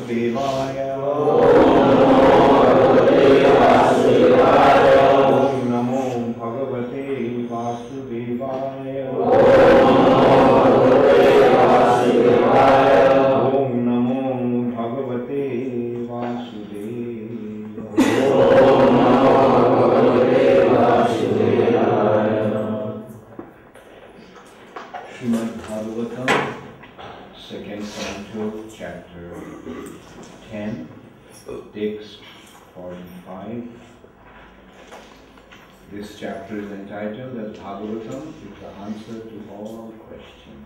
Vasudevaya. Om Namo Bhagavate Vasudevaya. Om Namo Bhagavate Vasudevaya. Srimad Bhagavatam, second canto, chapter 10, text 45. This chapter is entitled as Bhagavatam, it's the answer to all questions.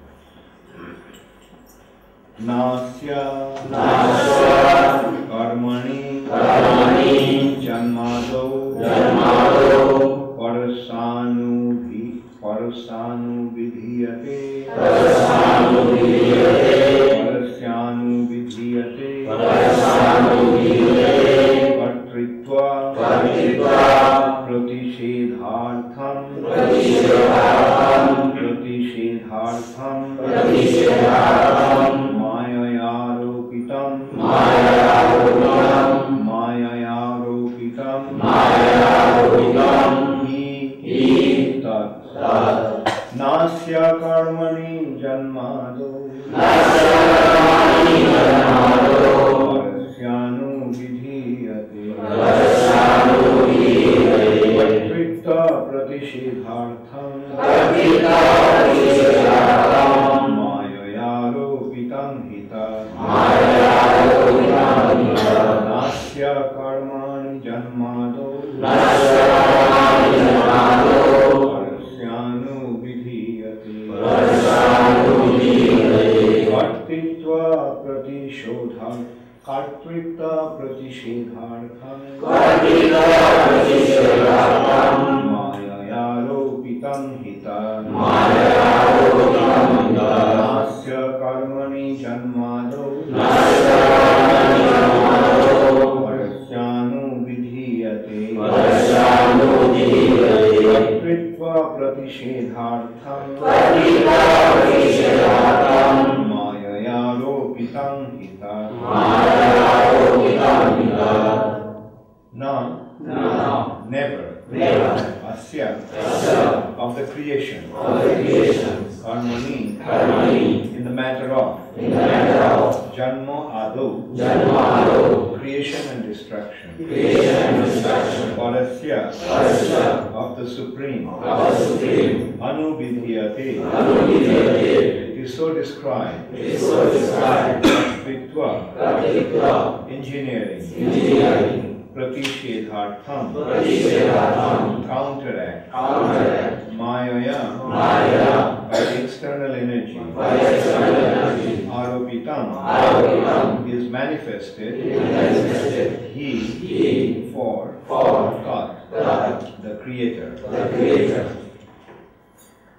Nāsya karmaṇi janma-ādau parasyānuvidhīyate parasyānuvidhīyate kartṛtva-pratiṣedhārthaṁ māyayāropitaṁ nāsya karmaṇi janma-ādau parasyānuvidhīyate kartṛtva-pratiṣedhārthaṁ māyayāropitaṁ nāsya karmaṇi janma-ādau parasyānuvidhīyate kartṛtva-pratiṣedhārthaṁ māyayāropitaṁ nāsya karmaṇi janma-ādau parasyānuvidhīyate kartṛtva-pratiṣedhārthaṁ māyayāropitaṁ never, asya, of the creation, karmaṇi, in the matter of, janma-ādau, creation and destruction, parasya, of the supreme, anuvidhīyate, it is so described, kartṛtva, engineering, pratiṣedha-artham, counteract, māyayā, by the external energy, āropitam, is manifested, he, for God, the Creator.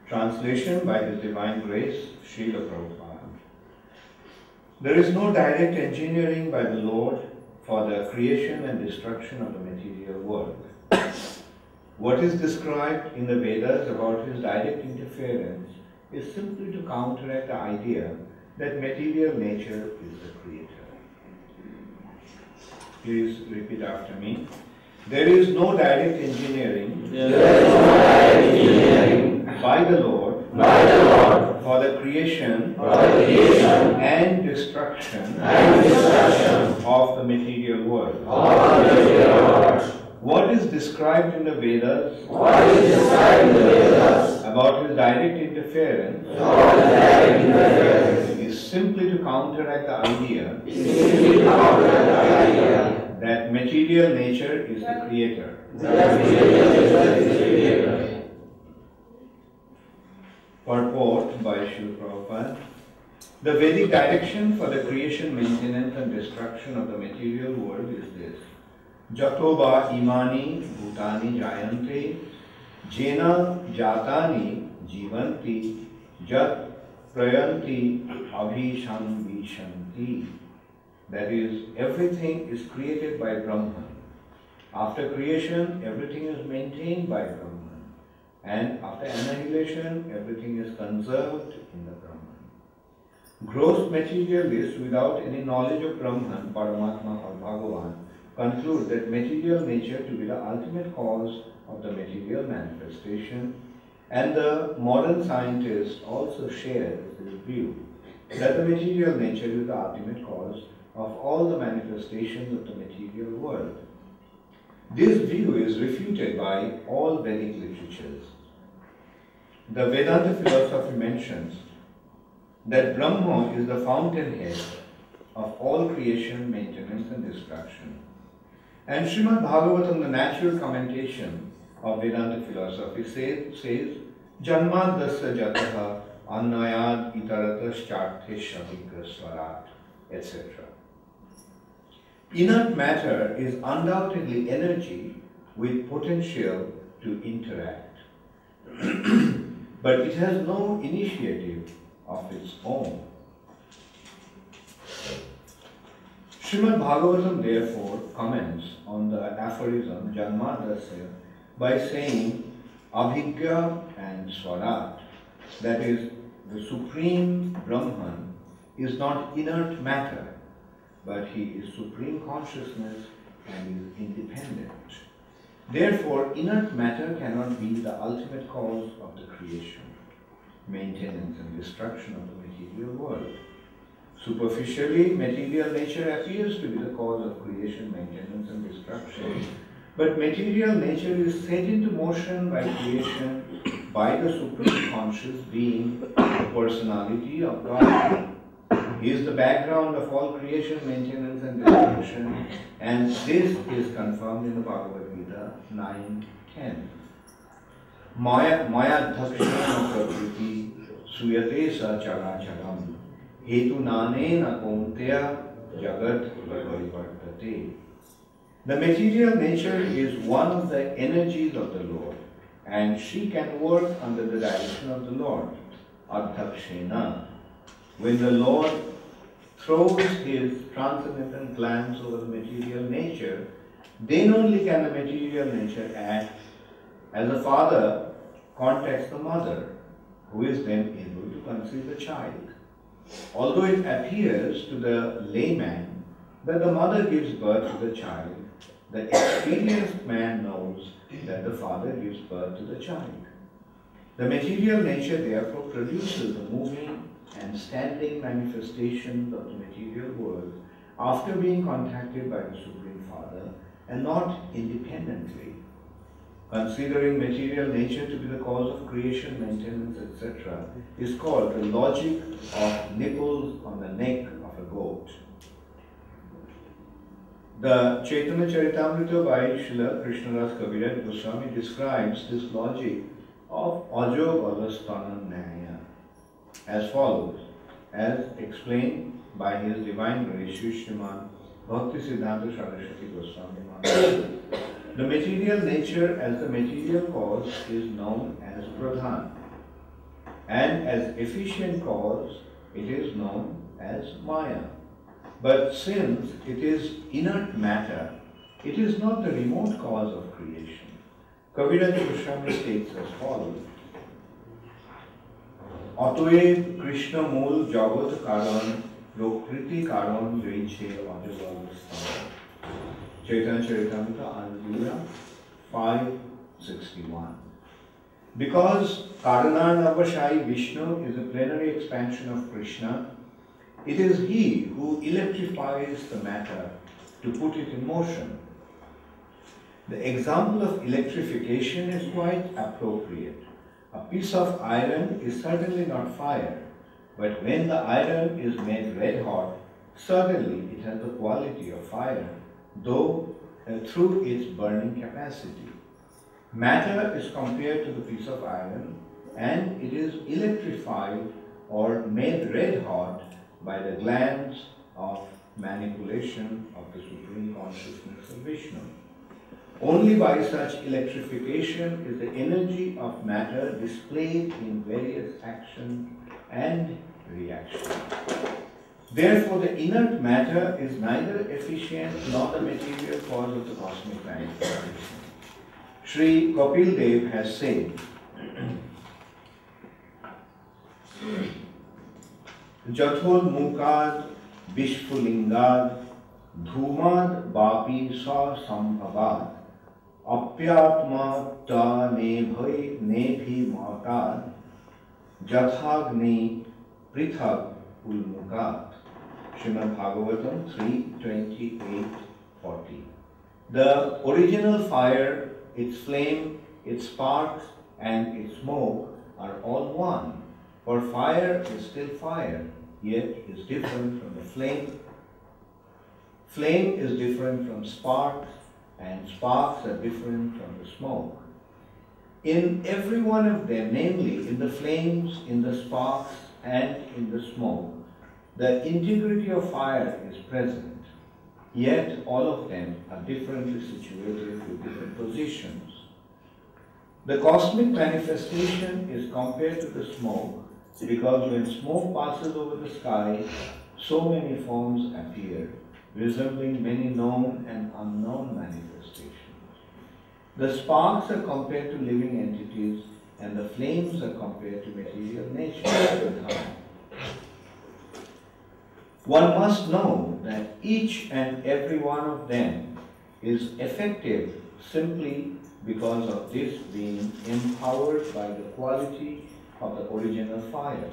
Translation by His Divine Grace, Srila Prabhupada. There is no direct engineering by the Lord for the creation and destruction of the material world. What is described in the Vedas about His direct interference is simply to counteract the idea that material nature is the creator. Please repeat after me. There is no direct engineering by the Lord for the creation and destruction of the material world. What is described in the Vedas about His direct interference is simply to counteract the idea that material nature is the creator. Purport by Srila Prabhupada. The Vedic direction for the creation, maintenance and destruction of the material world is this. Jatoba imani bhutani jayante jena jatani jivanti jat prayanti abhisham vishanti. That is, everything is created by Brahman. After creation, everything is maintained by Brahman. And after annihilation, everything is conserved in the Brahman. Gross materialists without any knowledge of Brahman, Paramatma or Bhagavan conclude that material nature to be the ultimate cause of the material manifestation, and the modern scientists also share this view that the material nature is the ultimate cause of all the manifestations of the material world. This view is refuted by all Vedic literatures. The Vedanta philosophy mentions that Brahma is the fountainhead of all creation, maintenance and destruction. And Srimad Bhagavatam, the natural commentation of Vedanta philosophy, says janma-ādau jataha annayād itarataścārtheshavigrasvarat, etc. Inert matter is undoubtedly energy with potential to interact. But it has no initiative of its own. Srimad Bhagavatam therefore comments on the aphorism janma-ādau by saying abhigya and swarat, that is, the Supreme Brahman is not inert matter, but he is Supreme Consciousness and is independent. Therefore, inert matter cannot be the ultimate cause of the creation, maintenance and destruction of the material world. Superficially, material nature appears to be the cause of creation, maintenance and destruction, but material nature is set into motion by creation by the Supreme Conscious Being, the personality of God. He is the background of all creation, maintenance and destruction, and this is confirmed in the Bhagavad Gita 9:10. Māyayā kartṛtva-pratiṣedhārthaṁ sa characharam hetu nānena kaunteya jagat parivartate. The material nature is one of the energies of the Lord, and she can work under the direction of the Lord. Adhakshena. When the Lord throws his transcendental glance over the material nature, then only can the material nature act as a father contacts the mother, who is then able to conceive the child. Although it appears to the layman that the mother gives birth to the child, the experienced man knows that the father gives birth to the child. The material nature therefore produces the moving and standing manifestations of the material world after being contacted by the Supreme Father and not independently. Considering material nature to be the cause of creation, maintenance, etc., is called the logic of nipples on the neck of a goat. The Chaitanya Charitamrita by Srila Krishnadas Kaviraj Goswami describes this logic of ajo balasthana nāya as follows, as explained by his divine grace Srimad Bhakti Siddhanta Saraswati Goswami Maharaj. The material nature as the material cause is known as pradhan, and as efficient cause it is known as maya. But since it is inert matter, it is not the remote cause of creation. Kaviraj Goswami states as follows: Atoev Krishna Mool Jagat Karan Prokriti Karan Reiche Ajavalastana. Chaitanya Charitamrita Anandila 5:61. Because Karanarnavashai Vishnu is a plenary expansion of Krishna, it is he who electrifies the matter to put it in motion. The example of electrification is quite appropriate. A piece of iron is certainly not fire, but when the iron is made red hot, certainly it has the quality of fire, though through its burning capacity. Matter is compared to the piece of iron, and it is electrified or made red hot by the glands of manipulation of the Supreme Consciousness of Vishnu. Only by such electrification is the energy of matter displayed in various action and reaction. Therefore, the inert matter is neither efficient nor the material cause of the cosmic manifestation. Sri Kapil Dev has said, Jathol mukad vishpulingad dhumad bapi sa sambhavad apyatma ta nebhi matad jathagni prithag ulmukad. Srimad Bhagavatam 3:28-40. The original fire, its flame, its sparks, and its smoke are all one. For fire is still fire, yet is different from the flame. Flame is different from sparks, and sparks are different from the smoke. In every one of them, namely in the flames, in the sparks, and in the smoke, the integrity of fire is present, yet all of them are differently situated with different positions. The cosmic manifestation is compared to the smoke because when smoke passes over the sky, so many forms appear, resembling many known and unknown manifestations. The sparks are compared to living entities and the flames are compared to material nature. One must know that each and every one of them is effective simply because of this being empowered by the quality of the original fire.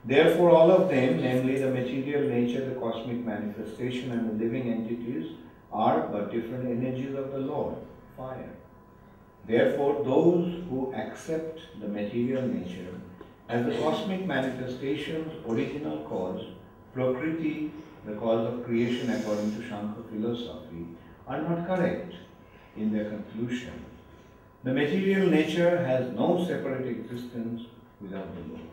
Therefore, all of them, namely the material nature, the cosmic manifestation, and the living entities, are but different energies of the Lord, fire. Therefore, those who accept the material nature as the cosmic manifestation's original cause, Prakriti, the cause of creation according to Shankar philosophy, are not correct in their conclusion. The material nature has no separate existence without the Lord.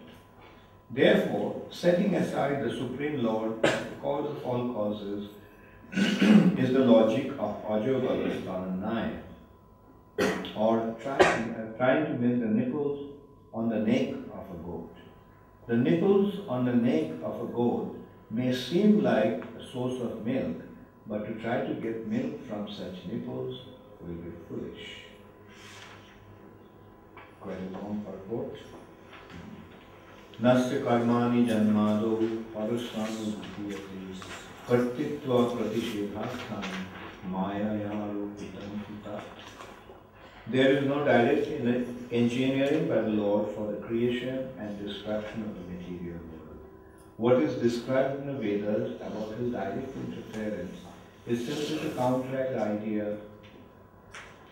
Therefore, setting aside the Supreme Lord, the cause of all causes, is the logic of Ajogalasthana, or trying to make the nipples on the neck of a goat. The nipples on the neck of a goat may seem like a source of milk, but to try to get milk from such nipples will be foolish. Quite a long purport. Nāsya karmaṇi janma-ādau parasyānuvidhīyate kartṛtva-pratiṣedhārthaṁ māyayāropitaṁ. There is no direct engineering by the Lord for the creation and destruction of the material world. What is described in the Vedas about his direct interference is simply to counteract the idea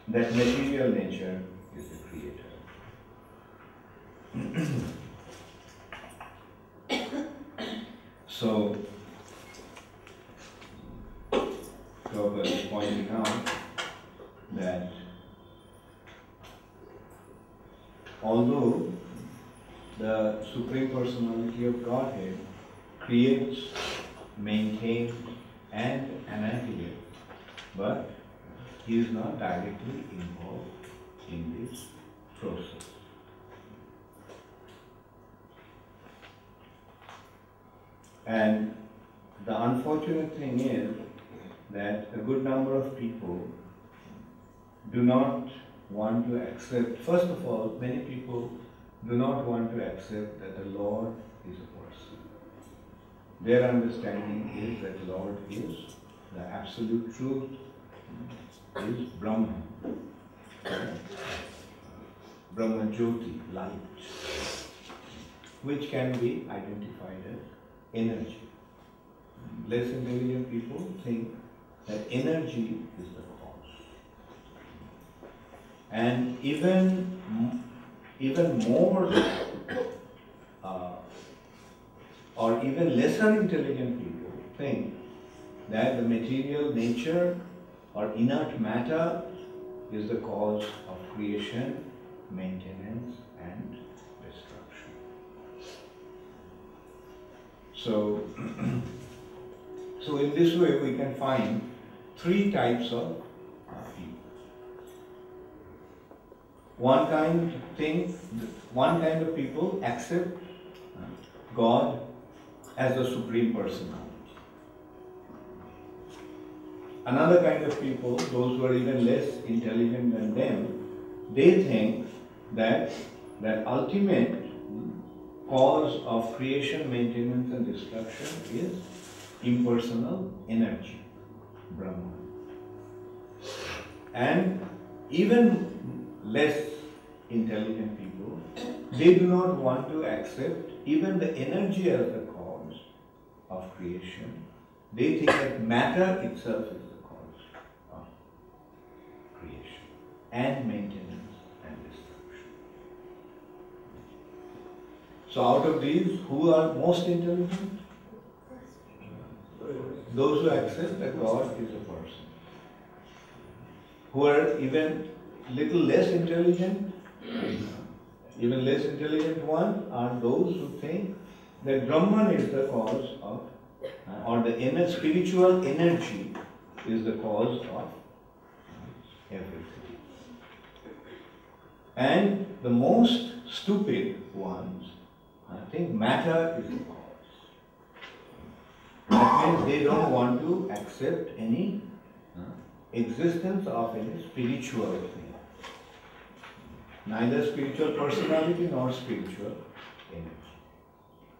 that material nature is the creator. So, Prabhupada is pointing out that although the Supreme Personality of Godhead creates, maintains, and annihilates, but he is not directly involved in this process. And the unfortunate thing is that a good number of people do not want to accept, first of all, many people do not want to accept that the Lord is a person. Their understanding is that the Lord is the absolute truth, is Brahman, Brahma Jyoti, light, which can be identified as energy. Less intelligent people think that energy is the cause. And even more or even lesser intelligent people think that the material nature or inert matter is the cause of creation, maintenance, and destruction. So in this way we can find three types of people. One kind of people accept God as the Supreme Personality. Another kind of people, those who are even less intelligent than them, they think that ultimate cause of creation, maintenance and destruction is impersonal energy, Brahman. And even less intelligent people, they do not want to accept even the energy as the cause of creation. They think that matter itself is the cause of creation and maintenance and destruction. So out of these, who are most intelligent? Those who accept that God is a person. Who are even little less intelligent, even less intelligent ones are those who think that Brahman is the cause of, or the inner spiritual energy is the cause of everything. And the most stupid ones, I think matter is the cause. That means they don't want to accept any existence of any spiritual thing. Neither spiritual personality nor spiritual energy.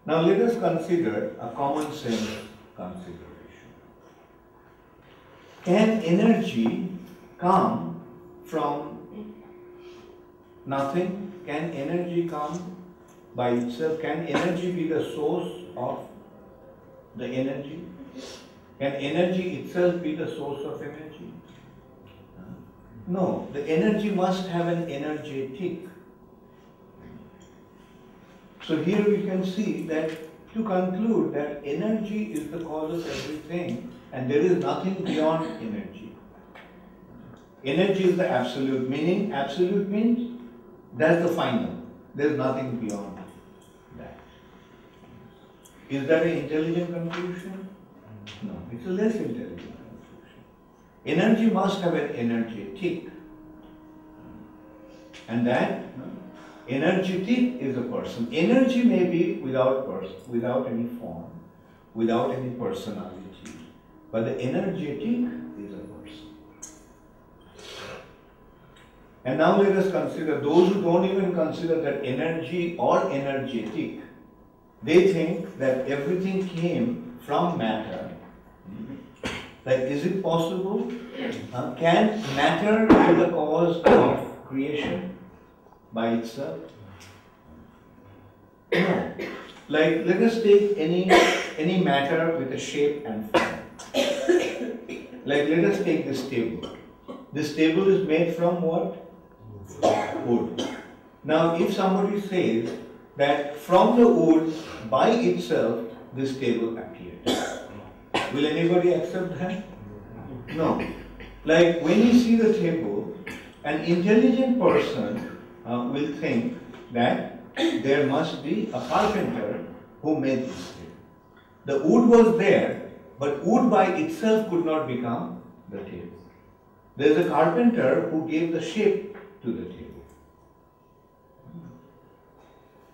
Now let us consider a common sense consideration. Can energy come from nothing? Can energy come by itself? Can energy be the source of the energy? Can energy itself be the source of energy? No, the energy must have an energetic. So here we can see that to conclude that energy is the cause of everything and there is nothing beyond energy. Energy is the absolute, meaning absolute means that's the final. There is nothing beyond that. Is that an intelligent conclusion? No, it's a less intelligent conclusion. Energy must have an energetic, and that energetic is a person. Energy may be without any form, without any personality, but the energetic is a person. And now let us consider those who don't even consider that energy or energetic. They think that everything came from matter. Like, is it possible? Can matter be the cause of creation by itself? No. Like, let us take any matter with a shape and form. Like, let us take this table. This table is made from what? Wood. Now, if somebody says that from the wood by itself this table appeared, will anybody accept that? No. Like when you see the table, an intelligent person will think that there must be a carpenter who made this table. The wood was there, but wood by itself could not become the table. There is a carpenter who gave the shape to the table.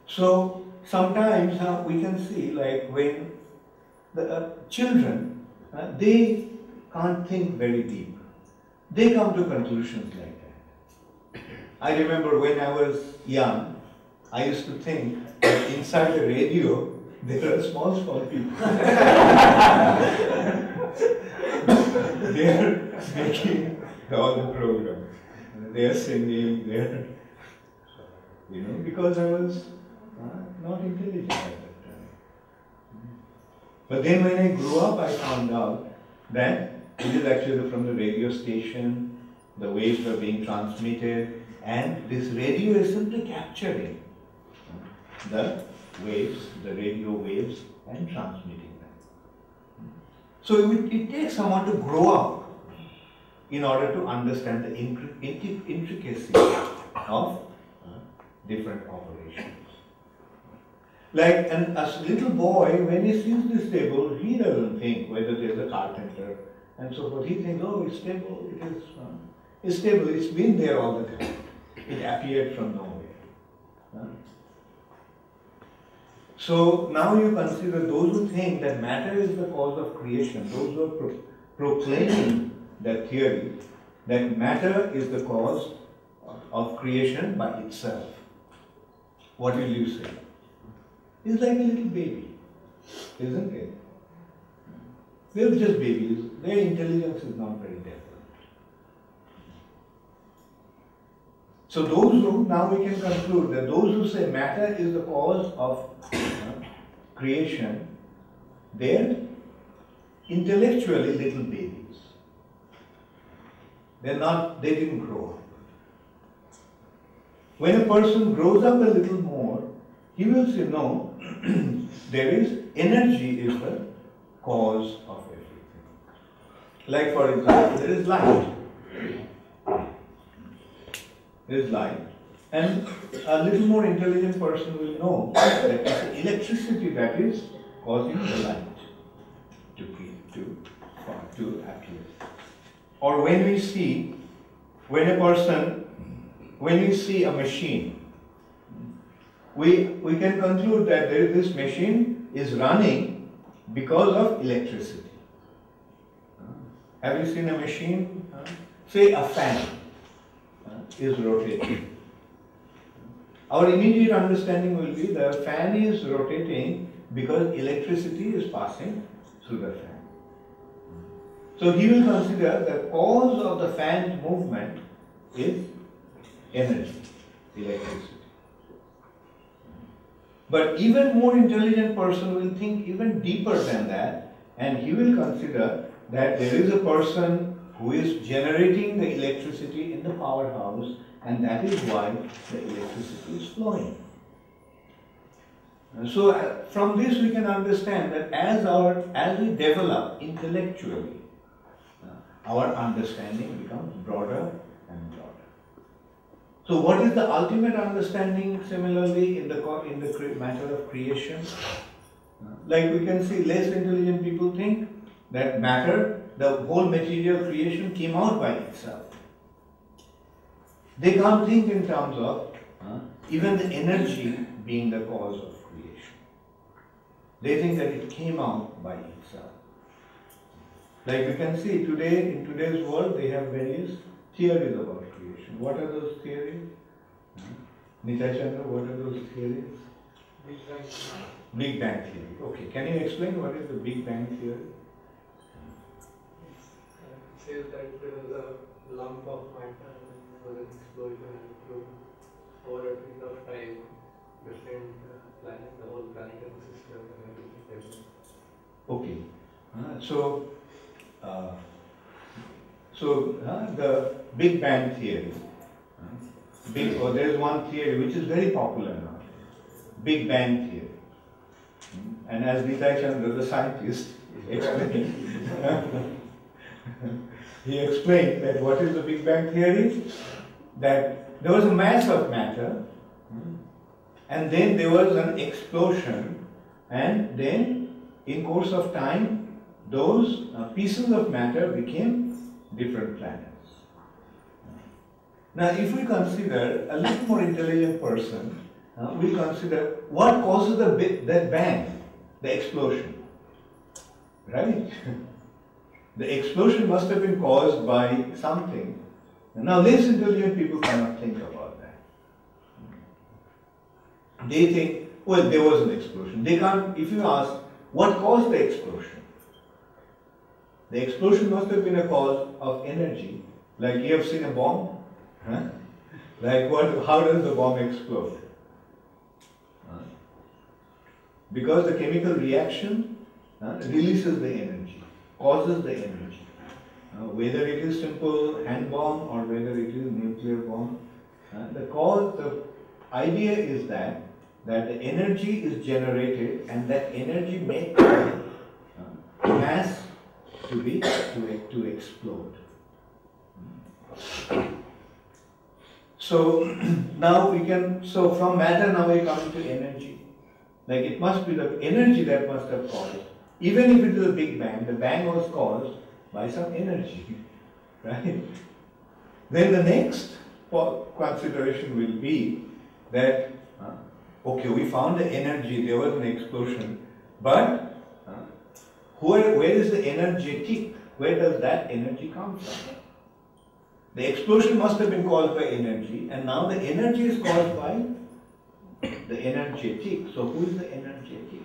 So sometimes we can see, like when the children, they can't think very deep. They come to conclusions like that. I remember when I was young, I used to think that inside the radio there are small people. They are making all the programs. They are singing, they are, because I was not intelligent at that time. But then when I grew up, I found out that it is actually from the radio station, the waves were being transmitted, and this radio is simply capturing the waves, the radio waves, and transmitting them. So it takes someone to grow up in order to understand the intricacies of different operations. Like a little boy, when he sees this table, he doesn't think whether there's a carpenter and so forth. He thinks, oh, it's stable, it's stable, it's been there all the time. It appeared from nowhere. So now you consider those who think that matter is the cause of creation, those who are proclaiming that theory, that matter is the cause of creation by itself. What will you say? is like a little baby, isn't it? They're just babies. Their intelligence is not very developed. So those who, now we can conclude that those who say matter is the cause of creation, they're intellectually little babies. They didn't grow up. When a person grows up a little more, he will say, no, energy is the cause of everything. Like for example, there is light. There is light. And a little more intelligent person will know that it's electricity that is causing the light to appear. Or when we see a machine, we can conclude that this machine is running because of electricity. Have you seen a machine? Say a fan is rotating. Our immediate understanding will be the fan is rotating because electricity is passing through the fan. So he will consider the cause of the fan's movement is energy, electricity. But even more intelligent person will think even deeper than that, and he will consider that there is a person who is generating the electricity in the powerhouse, and that is why the electricity is flowing. So from this we can understand that as we develop intellectually, our understanding becomes broader and broader. So what is the ultimate understanding similarly in the matter of creation? Like we can see less intelligent people think that matter, the whole material creation came out by itself. They can't think in terms of even the energy being the cause of creation. They think that it came out by itself. Like we can see today, in today's world, they have various theories about creation. What are those theories? Nitai Chandra, what are those theories? Big Bang. Big Bang theory. Okay, can you explain what is the Big Bang theory? It says that there was a lump of matter and there was an explosion and through over a period of time, different planets, the whole planetary system and everything. Okay. The Big Bang theory. There is one theory which is very popular now. Big Bang theory. And as Nitai Chandra, the scientist, explained, he explained that what is the Big Bang theory? That there was a mass of matter, and then there was an explosion, and then in course of time, those pieces of matter became different planets. Now, if we consider a little more intelligent person, we consider what causes that bang, the explosion, right? The explosion must have been caused by something. Now, less intelligent people cannot think about that. They think, well, there was an explosion. They can't, if you ask, what caused the explosion? The explosion must have been a cause of energy. Like you have seen a bomb? Like how does the bomb explode? Because the chemical reaction releases the energy, causes the energy. Whether it is simple hand bomb or whether it is nuclear bomb, the idea is that the energy is generated and that energy makes mass to explode. So now so from matter now we come to energy. Like it must be the energy that must have caused. Even if it is a Big Bang, the bang was caused by some energy, right? Then the next consideration will be that, okay, we found the energy, there was an explosion, but where is the energetic? Where does that energy come from? The explosion must have been caused by energy, and now the energy is caused by the energetic. So who is the energetic?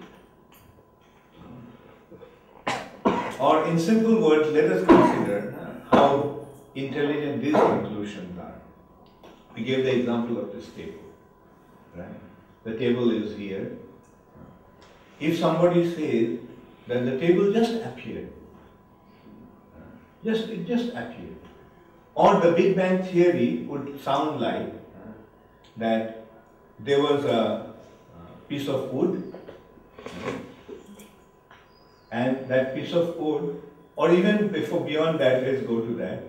Or in simple words, let us consider how intelligent these conclusions are. We gave the example of this table, right? The table is here. If somebody says that the table just appeared, it just appeared. Or the Big Bang theory would sound like that there was a piece of wood, and that piece of wood, or even beyond that, let's go to that,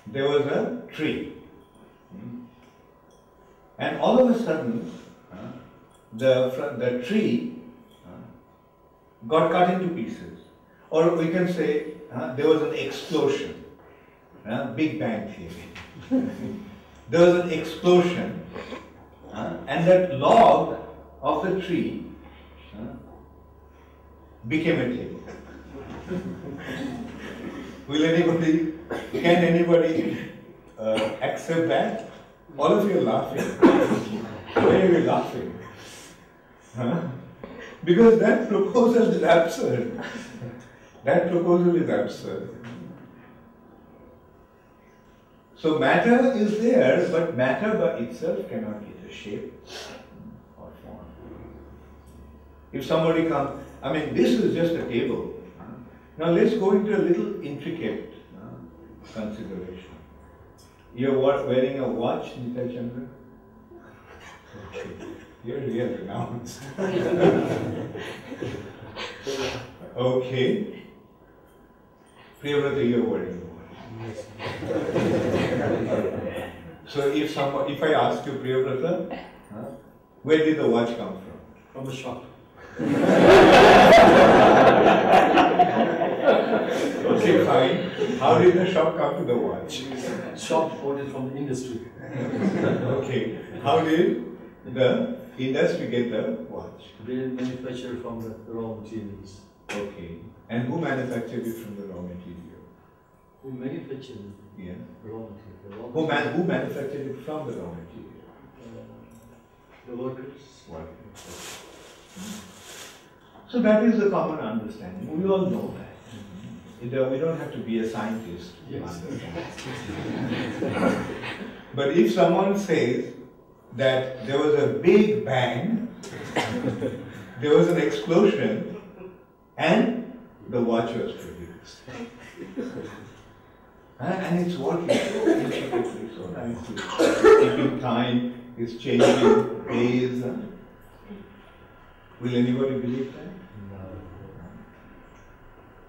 there was a tree. And all of a sudden, the tree got cut into pieces. Or we can say there was an explosion, Big Bang theory. There was an explosion, and that log of the tree became a table. Can anybody accept that? All of you are laughing. Why are you laughing? Because that proposal is absurd. That proposal is absurd. So matter is there, but matter by itself cannot get a shape or form. If somebody comes, this is just a table. Now let's go into a little intricate consideration. You're wearing a watch, Nita Chandra? Okay. You're real renowned. Okay. Priyavrata, you're wearing a watch. So if I ask you, Priyavrata, where did the watch come from? From the shop. Okay, fine. How did the shop come to the watch? Shop bought it from the industry. Okay. How did the industry get the watch? They manufacture from the raw materials. Okay. And who manufactured it from the raw material? Who manufactured it? Yeah. Raw material. Who manufactured it from the raw material? The workers. So that is the common understanding. We all know that. We don't have to be a scientist to understand. But if someone says that there was a big bang, there was an explosion, and the watch was produced. And it's working so intricately, so nicely. Keeping time, it's changing days. Will anybody believe that?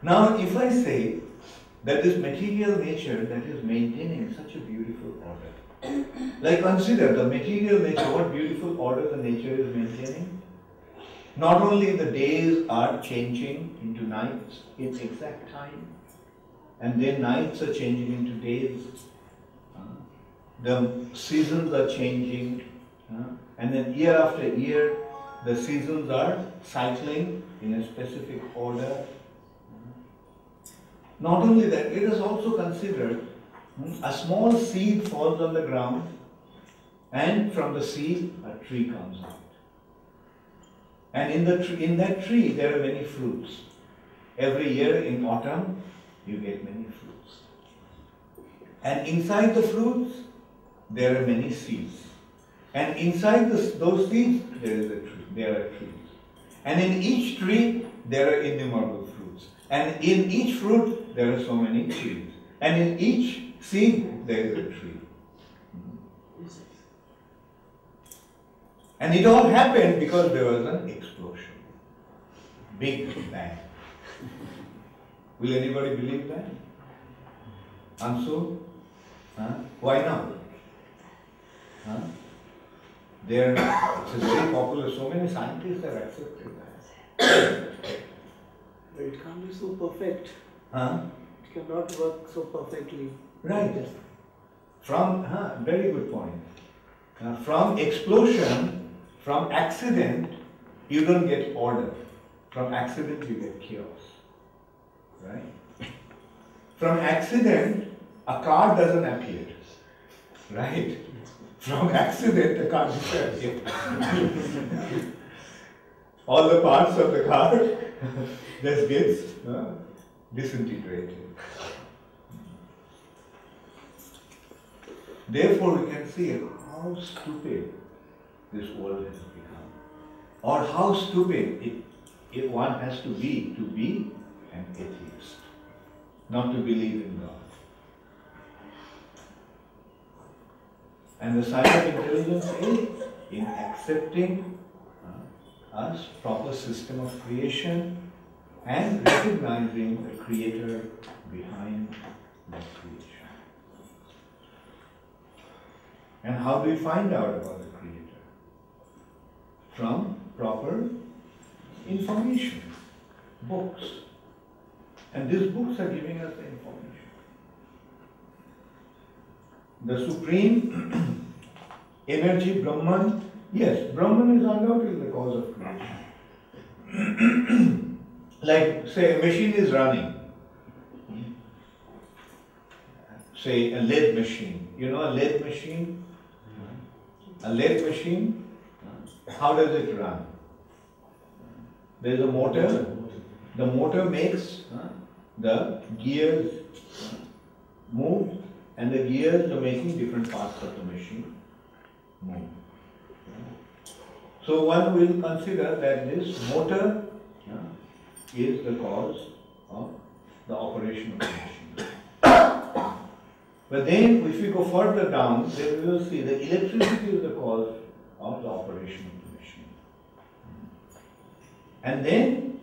Now, if I say that this material nature that is maintaining such a beautiful order, like consider the material nature, what beautiful order the nature is maintaining. Not only the days are changing into nights in exact time, and then nights are changing into days, the seasons are changing, and then year after year, the seasons are cycling in a specific order. Not only that, let us also consider a small seed falls on the ground, and from the seed a tree comes out. And in that tree there are many fruits. Every year in autumn you get many fruits. And inside the fruits there are many seeds. And inside those seeds there are trees. And in each tree there are innumerable fruits. And in each fruit there are so many trees. And in each seed there is a tree. And it all happened because there was an explosion. Big bang. Will anybody believe that? Ansu? Why not? It's very popular, so many scientists have accepted that. But it can't be so perfect. It cannot work so perfectly. Right. Very good point. From explosion, from accident, you don't get order. From accident, you get chaos. Right? From accident, a car doesn't appear. Right? From accident, the car disappears. All the parts of the car just gets disintegrated. Therefore, we can see how stupid this world has become, or how stupid one has to be an atheist, not to believe in God. And the sign of intelligence is in accepting us proper system of creation and recognizing the creator behind that creation. And how do we find out about the creator? From proper information, books. And these books are giving us the information. The supreme energy, Brahman, yes, Brahman is undoubtedly the cause of creation. Like, say, a machine is running. Say, a lead machine. You know a lead machine? A lead machine, how does it run? There is a motor. The motor makes the gears move, and the gears are making different parts of the machine move. So one will consider that this motor is the cause of the operation of the machine. But then if we go further down, then we will see that electricity is the cause of the operation of the machine. And then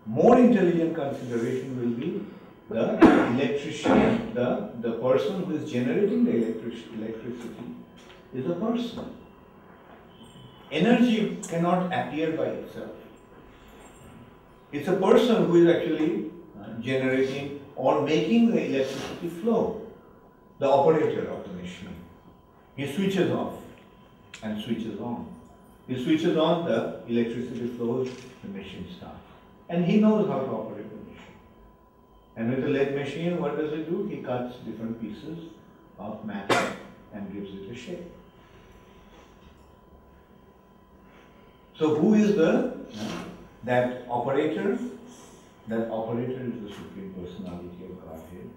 more intelligent consideration will be the electrician, the person who is generating the electricity is a person. Energy cannot appear by itself. It's a person who is actually generating or making the electricity flow, the operator of the machine. He switches off and switches on. He switches on, the electricity flows, the machine starts. And he knows how to operate the machine. And with the lead machine, what does he do? He cuts different pieces of matter and gives it a shape. So who is that operator? That operator is the Supreme Personality of Godhead,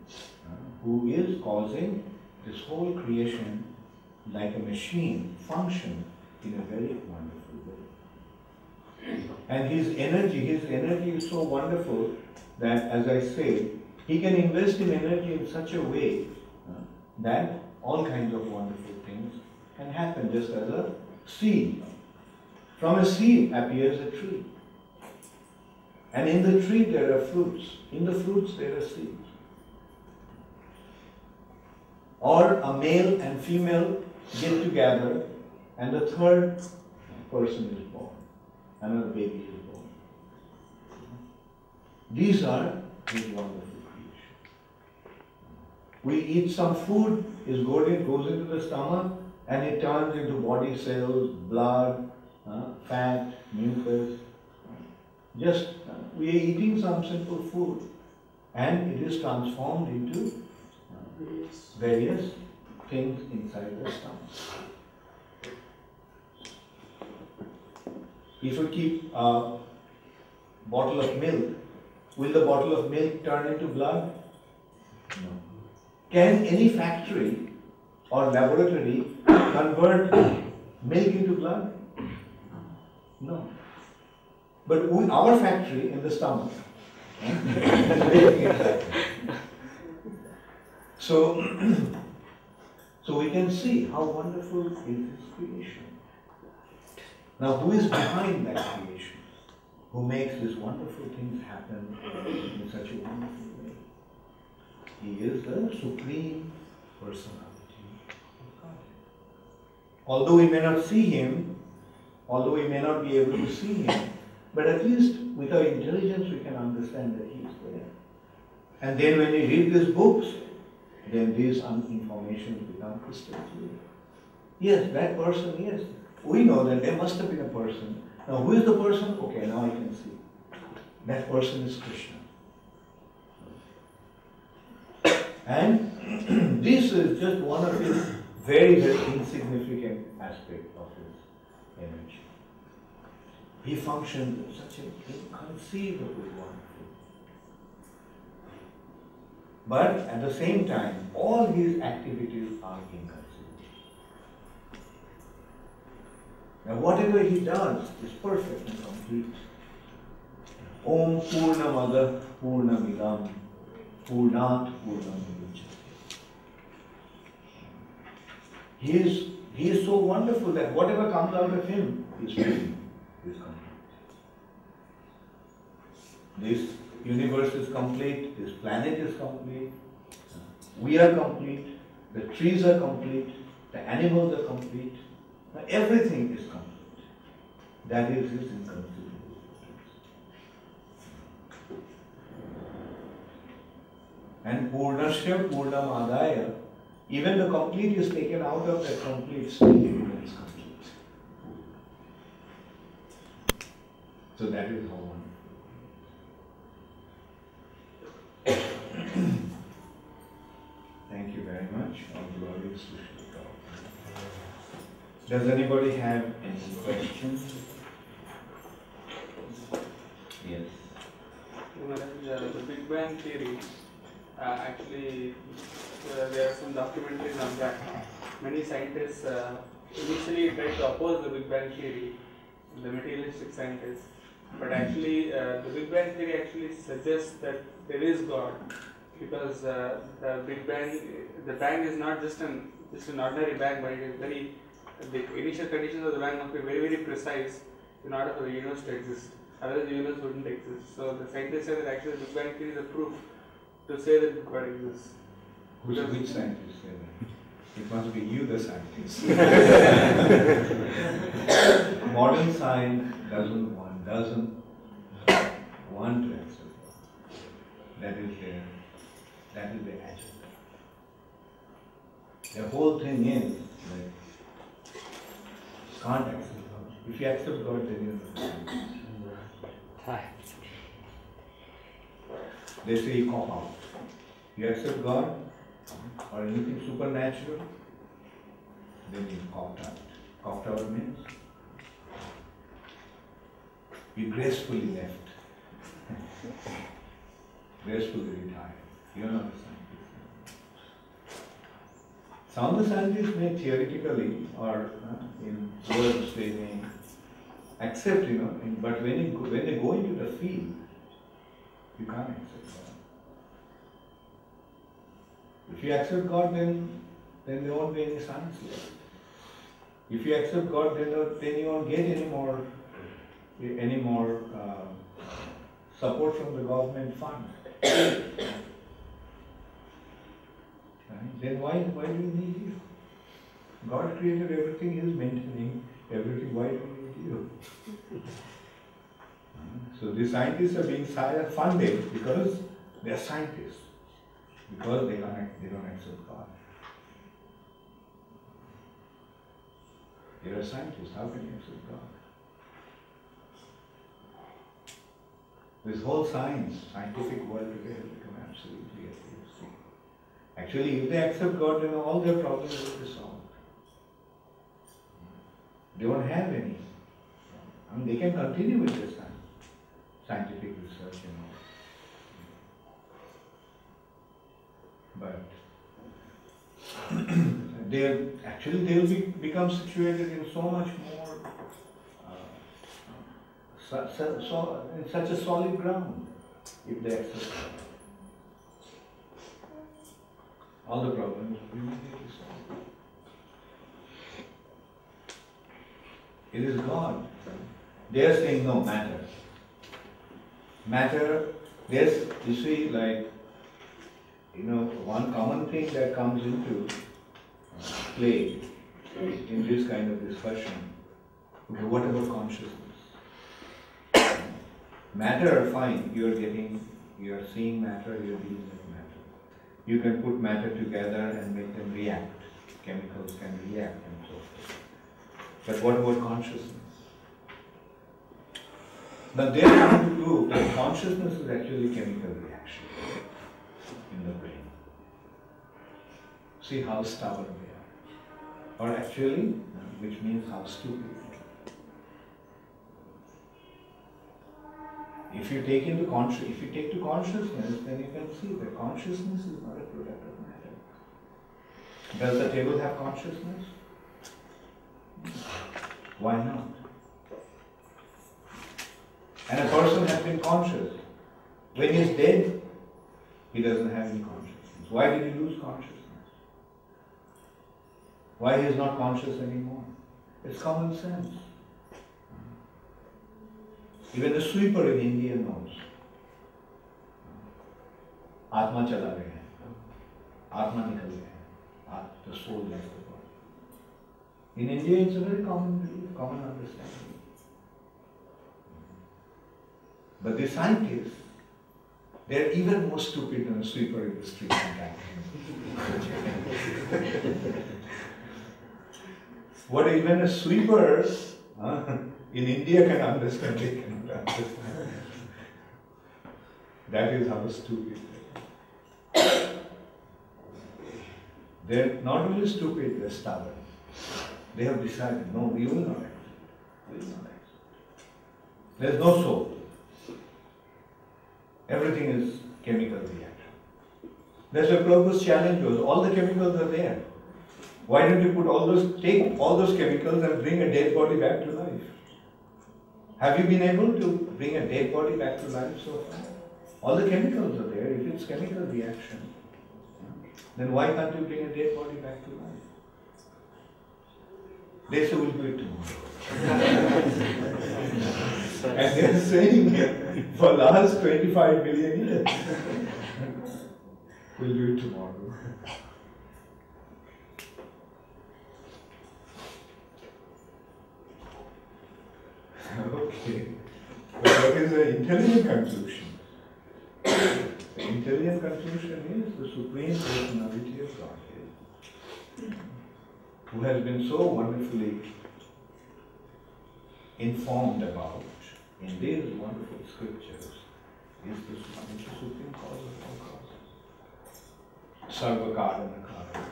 who is causing this whole creation like a machine function in a very wonderful way. And his energy is so wonderful that, as I say, he can invest in energy in such a way that all kinds of wonderful things can happen, just as a seed. From a seed appears a tree. And in the tree there are fruits. In the fruits there are seeds. Or a male and female get together and the third person is born. Another baby is born. These are his wonderful creation. We eat some food, it goes into the stomach and it turns into body cells, blood, fat, mucus. Just we are eating some simple food and it is transformed into various things inside the stomach. If you keep a bottle of milk, will the bottle of milk turn into blood? No. Can any factory or laboratory convert milk into blood? No. But our factory in the stomach. So we can see how wonderful is this creation. Now, who is behind that creation? Who makes these wonderful things happen in such a wonderful way? He is the Supreme Personality of Godhead. Although we may not see Him, although we may not be able to see Him, but at least with our intelligence we can understand that He is there. And then when we read these books, then these information become crystal clear. Yes, that person, yes. We know that there must have been a person. Now who is the person? Okay, now I can see. That person is Krishna. And this is just one of his very, very insignificant aspect of his energy. He functions in such an inconceivable wonderful. But at the same time, all his activities are inconceivable. Now whatever he does is perfect and complete. Om Purnamada Purnamidam Purnat Purnamidam. He is so wonderful that whatever comes out of him is complete. This universe is complete, this planet is complete, we are complete, the trees are complete, the animals are complete, everything is complete. That is his inconceivable potence. And Purnasya Purnam-ādaya, even the complete is taken out of that complete, still it remains complete. So that is how one. Thank you very much. All glory is to Shri Prabhupada. Does anybody have any questions? Yes. The Big Bang theory, actually, there are some documentaries on that. Many scientists initially tried to oppose the Big Bang theory, the materialistic scientists. But actually, the Big Bang theory actually suggests that there is God, because the bang is not just an ordinary bang, but it is the initial conditions of the bang must be very, very precise in order for the universe to exist. Otherwise, the universe wouldn't exist. So the scientists say that actually the Big Bang theory is a proof to say that God exists. Which scientist say that? It must be you, the scientist. Modern science doesn't want to accept that. That is the agenda. The whole thing is like, can't accept God. If you accept God, then you know. They say you cop out. You accept God or anything supernatural, then you copped out. Copped out means you gracefully left. Gracefully retired. You are not a scientist. Some of the scientists may theoretically or in words they may accept, but when they go into the field, you can't accept God. If you accept God, then there won't be any science left. If you accept God, then you won't get any more support from the government fund. Then why do we need you? God created everything, He is maintaining everything. Why do we need you? So the scientists are being funded because they are scientists, because they don't accept God. They are scientists. How can you accept God? This whole scientific world today has become absolutely atheistic. Actually, if they accept God, then all their problems will be solved. They won't have any. They can continue with their scientific research and all. But they'll become situated in so much more, in such a solid ground, if they accept God. All the problems will be immediately solved. It is God. They are saying no, matter. Matter, there's, you see, like, one common thing that comes into play in this kind of discussion, okay, what about consciousness? Matter, fine, you are seeing matter, you are dealing with matter. You can put matter together and make them react. Chemicals can react and so forth. But what about consciousness? But they are trying to prove that consciousness is actually chemical reaction in the brain. See how stubborn they are. or actually, which means how stupid. If you take to consciousness, then you can see that consciousness is not a product of matter. Does the table have consciousness? Why not? And a person has been conscious. When he is dead, he doesn't have any consciousness. Why did he lose consciousness? Why he is not conscious anymore? It's common sense. Even the sweeper in India knows. Atma chala gaya hai. Atma nikal gaya hai. The soul left the body. In India, it's a very common belief, common understanding. But the scientists, they're even more stupid than a sweeper in the street sometimes. What even a sweeper in India can understand, they cannot understand. That is how stupid they are. They're not only stupid, they're stubborn. They have decided, no, we will not act. We will not act. There's no soul. Everything is chemical reaction. That's why Prabhupada's challenge was, all the chemicals are there. Why don't you take all those chemicals and bring a dead body back to life? Have you been able to bring a dead body back to life so far? All the chemicals are there. If it's chemical reaction, then why can't you bring a dead body back to life? They say we'll do it tomorrow. And they're saying for last 25 million years, we'll do it tomorrow. Okay. But what is the intelligent conclusion? The intelligent conclusion is the Supreme Personality of Godhead, who has been so wonderfully informed about in these wonderful scriptures, is the Supreme Cause of all causes. Sarva Karana Karana.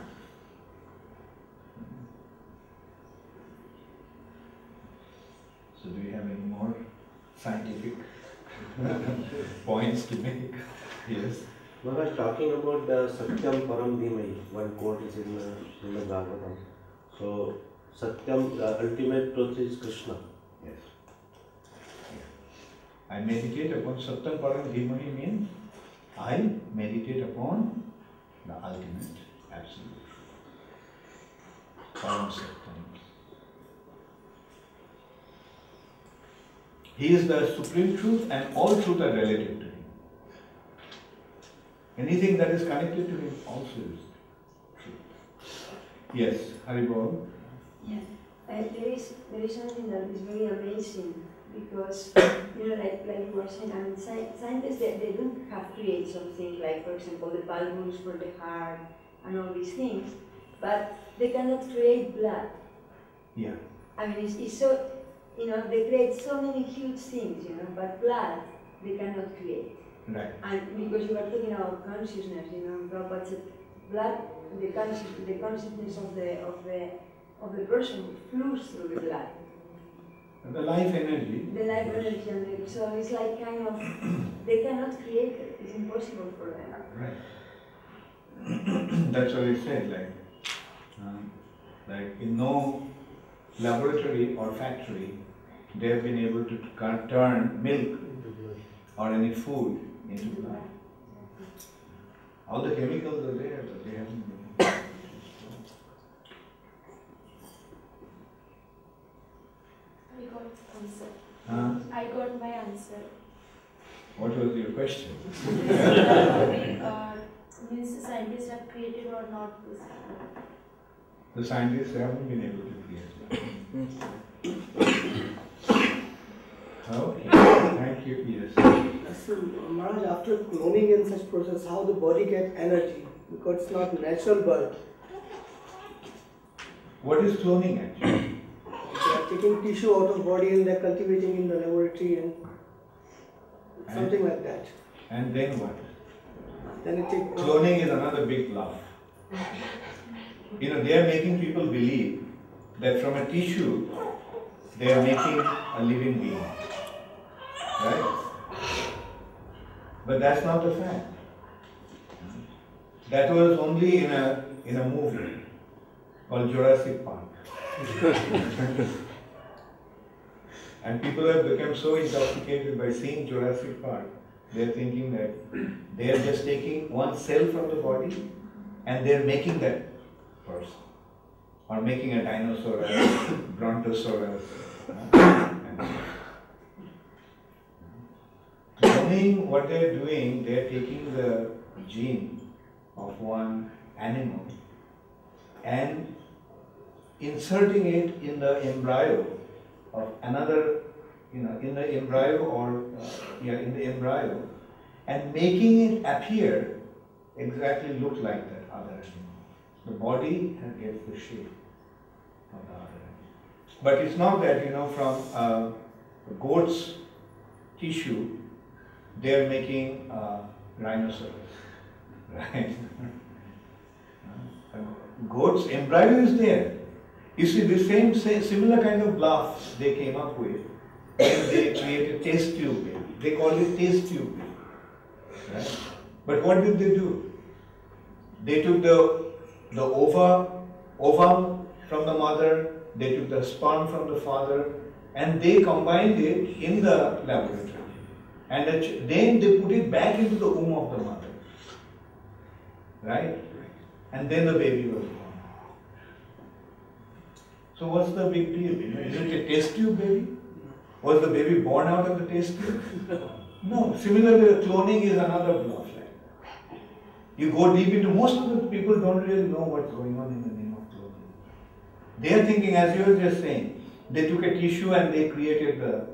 So do you have any more scientific points to make? Yes. Maharaj, talking about the Satyam Param Dhimai, one quote is in Srimad Bhagavatam. So, Satyam, the ultimate truth is Krishna. Yes. I meditate upon Satyam Param Dhimai means I meditate upon the ultimate absolute truth. Param Satyam. He is the supreme truth and all truth are relative to him. Anything that is connected to him also is truth. Yes, Haribol? Yeah, there is something that is very amazing because, like you were saying, I mean, scientists, they don't have create something like, for example, the valves for the heart and all these things, but they cannot create blood. Yeah. I mean, it's so, they create so many huge things, but blood they cannot create. Right. And because you were talking about consciousness, Prabhupada said, blood, the consciousness of the person flows through the blood. The life energy. The life energy, so it's like kind of, they cannot create it. It's impossible for them. Right. That's what I said, like in no laboratory or factory, they have been able to turn milk or any food into blood. All the chemicals are there, but they haven't been. I got answer. I got my answer. What was your question? Means scientists have created or not this? The scientists haven't been able to create that. Okay, thank you. Yes. So, Maharaj, after cloning and such process, how the body gets energy? Because it's not natural birth. What is cloning actually? They are taking tissue out of body and they are cultivating in the laboratory and something like that. And then what? Then it takes. Cloning is another big bluff. they are making people believe that from a tissue they are making a living being. Right? But that's not the fact. That was only in a movie called Jurassic Park. And people have become so intoxicated by seeing Jurassic Park, they are thinking that they are just taking one cell from the body and they are making that person. Or making a dinosaur, a brontosaurus. Cloning, what they are doing, they are taking the gene of one animal and inserting it in the embryo of another, in the embryo and making it appear exactly look like that other animal. The body gets the shape of the other animal. But it's not that, from a goat's tissue, they are making rhinoceros, right? Goat's embryo is there. You see, the similar kind of bluff they came up with when they created test tube baby. They call it test tube baby, right? But what did they do? They took the ovum from the mother, they took the sperm from the father, and they combined it in the laboratory. And then they put it back into the womb of the mother, right? And then the baby was born. So what's the big deal? Is it a test tube baby? Was the baby born out of the test tube? No. Similarly, cloning is another bluff. You go deep into, most of the people don't really know what's going on in the name of cloning. They are thinking, as you were just saying, they took a tissue and they created the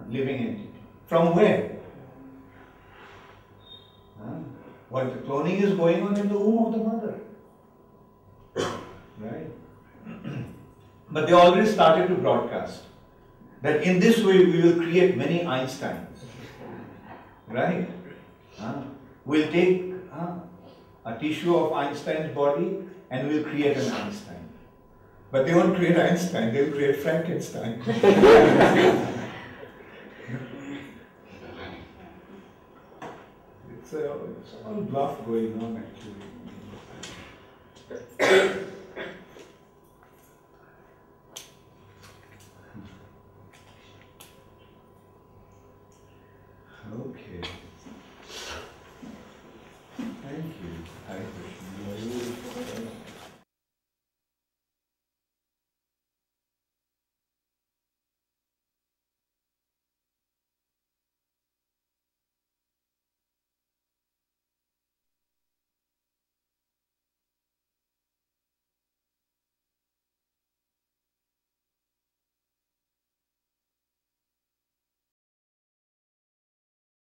living entity. From where? What the cloning is going on in the womb of the mother. Right? But they already started to broadcast that in this way we will create many Einsteins. Right? We'll take a tissue of Einstein's body and we'll create an Einstein. But they won't create Einstein, they'll create Frankenstein. It's all bluff going on actually. Okay. Thank you. Hare Krishna.